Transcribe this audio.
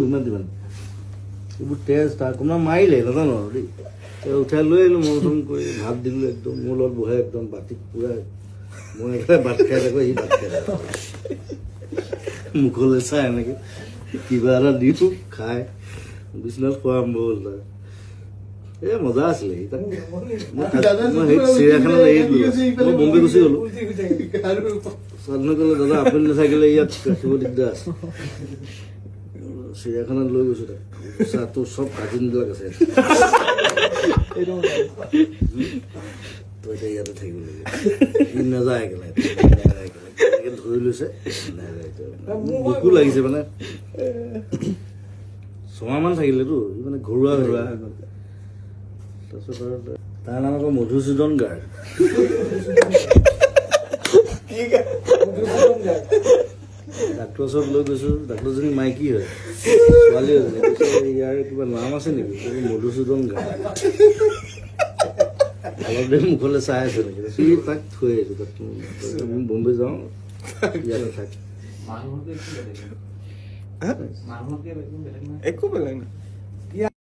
ইমান যিমান এইবোৰ তেজ তাৰ অকণমান মাৰিলে নাজানো আৰু দেই উঠাই লৈ আহিলোঁ মন চন কৰি ভাত দিলোঁ একদম মোৰ লগত বহে একদম বাতিত পূৰা মই একেবাৰে ভাত খাই থাকোঁ সি ভাত খাই থাকোঁ মুখলৈ চাই এনেকৈ কিবা এটা দিওঁ খাই বিচনাত খোৱা আৰম্ভ হ'ল তাৰ এই মজা আছিলে সি তাক মই সেই চিৰিয়াখানাত এৰি দিলোঁ মই বম্বে গুচি গ'লোঁ স্বাধীন ক'লে দাদা আপুনি নাথাকিলে ইয়াত ৰাখিব দিগদাৰ আছে চিৰিয়াখানাত লৈ গৈছোঁ তাক তোৰ চব কাৰ্টুনবিলাক আছে তই এতিয়া ইয়াতে থাকিব লাগে ই নাযায় একেবাৰে ধৰি লৈছে মোকো লাগিছে মানে 6 মাহমান থাকিলেতো ই মানে ঘৰুৱা ঘৰুৱা হৈ গ'ল তাৰপিছত আৰু তাৰ নাম আকৌ মধুসূদন গাৰ্গ ডাক্তৰ ওচৰত লৈ গৈছোঁ ডাক্তৰজনী মাইকী হয় ছোৱালী হৈছিলে ইয়াৰ কিবা নাম আছে নেকি মধুসূদন গাৰ্গ অলপ দেৰি মুখলৈ চাই আছে নেকি সি তাক থৈ আহিছোঁ তাক আমি বম্বে যাওঁ ইয়াতে থাক একো বেলেগ নাই